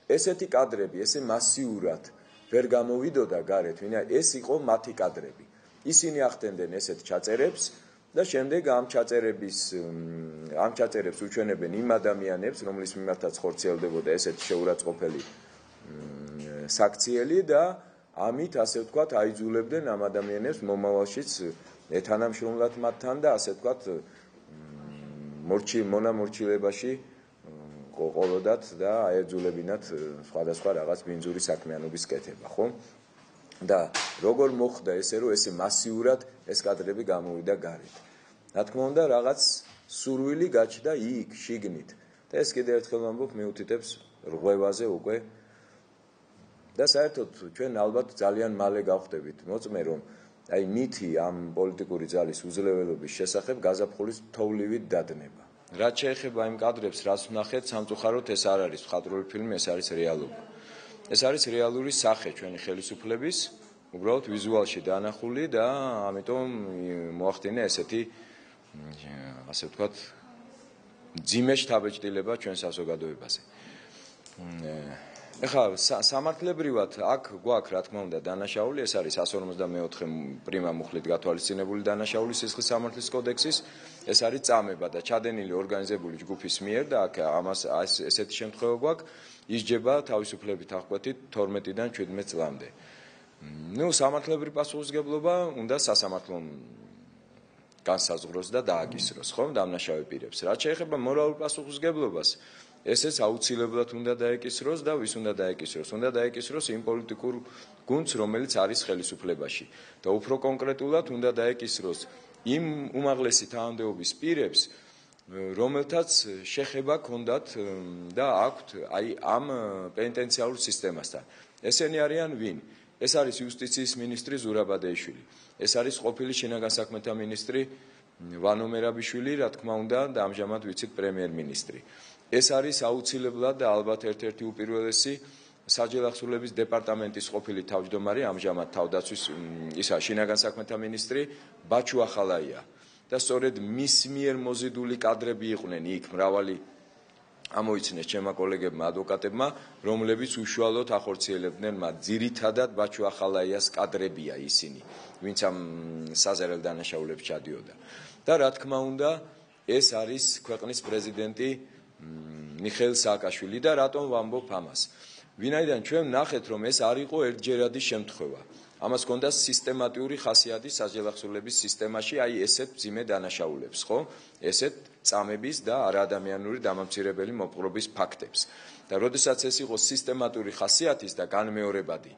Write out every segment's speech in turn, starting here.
ესეთი კადრები, ესე მასიურად ვერ გამოვიდოდა გარეთ, ვინა ეს იყო მათი კადრები. ისინი ახდენდნენ ესეთ ჩაწერებს და შემდეგ ამ ჩაწერებს უჩვენებენ იმ ადამიანებს, რომლის მიმართაც ხორციელდებოდა ესეთი შეურაცხყოფელი საქციელი და ამით ასე ვთქვათ აიძულებდნენ ამ ადამიანებს მომავალშიც ეთანამშრომლად მათთან და ასე ვთქვათ მონამორჩილებაში ყოლოდათ და აეძულებინათ სხვადასხვა რაღაც ბინძური საქმიანობის კეთება, ხო? და როგორ მოხდა ესე რომ ესე მასიურად ეს კადრები გამოვიდა გარეთ. რა თქმა უნდა რაღაც სურვილი გაჩნდა იქ შიგნით და ეს კიდევ ერთხელ ვამბობ მიუთითებს რღვევაზე უკვე და საერთოდ ჩვენ ალბათ ძალიან მალე გავხდებით მოწმე რომ აი მითი ამ პოლიტიკური ძალის უძლეველობის შესახებ გაზაფხულის თოვლივით დადნება. რაც შეეხება იმ კადრებს, რაც ვნახეთ, სამწუხაროდ ეს არ არის მხატვრული ფილმი, ეს არის რეალობა. ეს არის რეალური სახე ჩვენი ხელისუფლების, უბრალოდ ვიზუალში დანახული და ამიტომ მოახდინა ესეთი ასე ვთქვათ ძიმე შთაბეჭდილება ჩვენ საზოგადოებაზე. ეხლა სამართლებრივად აქ გვაქვს რა თქმა უნდა დანაშაული, ეს არის 154 პრიმა მუხლით გათვალისწინებული დანაშაული სისხლის სამართლის კოდექსის, ეს არის წამება და ჩადენილი ორგანიზებული ჯგუფის მიერ და აქ ამას ესეთი შემთხვევა გვაქვს, ისჯება თავისუფლებით აღკვეთით 12-დან 17 წლამდე. სამართლებრივი პასუხისმგებლობა უნდა სასამართლო განსაზღვროს და დააკისროს, ხო, დამნაშავე პირებს. რაც შეეხება მორალურ პასუხისმგებლობას, ესეც აუცილებლად უნდა დაეკისროს და ვის უნდა დაეკისროს? უნდა დაეკისროს იმ პოლიტიკურ გუნდს, რომელიც არის ხელისუფლებაში. და უფრო კონკრეტულად უნდა დაეკისროს იმ უმაღლესი თანამდებობის პირებს, რომელთაც შეხება ჰქონდათ და აქვთ აი ამ პენიტენციარულ სისტემასთან. ესენი არიან ვინ? ეს არის იუსტიციის მინისტრი ზურაბადეიშვილი. ეს არის ყოფილი შინაგან საქმეთა მინისტრი ვანო მერაბიშვილი, რა თქმა უნდა, და ამჟამად ვიცით პრემიერ-მინისტრი. ეს არის აუცილებლად და ალბათ ერთ-ერთი უპირველესი საჯელახსოვრების დეპარტამენტის ყოფილი თავმჯდომარე, ამჟამად თავდაცვის შინაგან საქმეთა მინისტრი ბაჩუ ახალაია. და სწორედ მის მიერ მოზიდული კადრები იყვნენ იქ მრავალი ამოიცნეს ჩემმა კოლეგებმა ადვოკატებმა, რომლებიც უშუალოდ ახორციელებდნენ მათ. ძირითადად ბაჩუ ახალაიას კადრებია ისინი, ვინც ამ საზერელ დანაშაულებს ჩადიოდა. და რა თქმა უნდა, ეს არის ქვეყნის პრეზიდენტი მიხეილ სააკაშვილი და რატომ ვამბობ ამას? ვინაიდან ჩვენ ვნახეთ, რომ ეს არ იყო ერთჯერადი შემთხვევა. ამას ჰქონდა სისტემატიური ხასიათი საჯელახსოვრების სისტემაში, აი ესეთ მძიმე დანაშაულებს, ხო? ესეთ წამების და არაადამიანური დამამცირებელი მოპყრობის ფაქტებს. და როდესაც ეს იყო სისტემატური ხასიათის და განმეორებადი,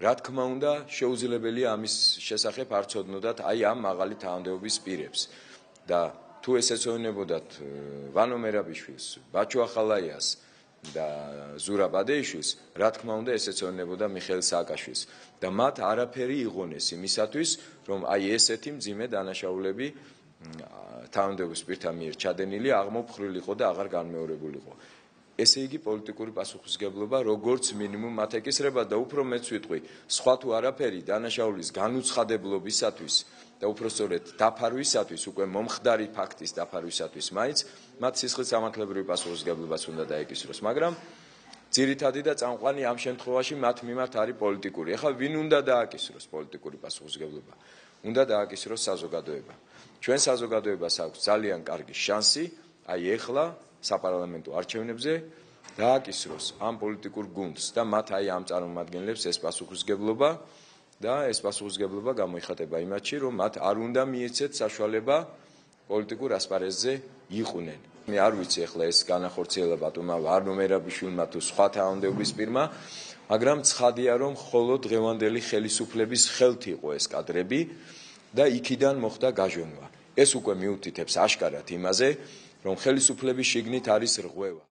რა თქმა უნდა, შეუძლებელია ამის შესახებ არ ცოდნოდათ აი ამ მაღალი თანამდებობის პირებს. და თუ ეს ეცოდინებოდათ ვანო მერაბიშვილს, ბაჩუ ახალაიას და ზურაბადეიშვილს, რა თქმა უნდა, ეს ეცოდინებოდა მიხეილ სააკაშვილს. და მათ არაფერი იღონეს იმისათვის, რომ აი ესეთი მძიმე დანაშაულები თანამდებობის პირთა მიერ ჩადენილი აღმოფხრილიყო და აღარ განმეორებულიყო. ესე იგი პოლიტიკური პასუხისმგებლობა როგორც მინიმუმ მათ ეკისრება და უფრო მეც ვიტყვი, სხვა თუ არაფერი დანაშაულის განუცხადებლობისათვის და უფრო სწორედ დაფარვისათვის, უკვე მომხდარი ფაქტის დაფარვისათვის მაინც მათ სისხლის სამართლებრივი პასუხისმგებლობას უნდა დაეკისროს, მაგრამ ძირითადი და წამყვანი ამ შემთხვევაში მათ მიმართ არის პოლიტიკური. ეხლა ვინ უნდა დააკისროს პოლიტიკური პასუხისმგებლობა? უნდა დააკისროს საზოგადოება. ჩვენ საზოგადოებას აქვს ძალიან კარგი შანსი, აი ეხლა საპარლამენტო არჩევნებზე დააკისროს ამ პოლიტიკურ გუნდს და მათ აი ამ წარმომადგენლებს ეს პასუხისმგებლობა და ეს პასუხისმგებლობა გამოიხატება იმათში, რომ მათ არ უნდა მიეცეთ საშუალება პოლიტიკურ ასპარეზზე იყვნენ. მე არ ვიცი ახლა ეს განახორციელა ბატონმა ვანო მერაბიშვილმა თუ სხვა თანამდებობის პირმა, მაგრამ ცხადია, რომ მხოლოდ დღევანდელი ხელისუფლების ხელთ იყო ეს კადრები და იქიდან მოხდა გაჟონვა. ეს უკვე მიუთითებს აშკარად იმაზე, რომ ხელისუფლების შიგნით არის რღვევა.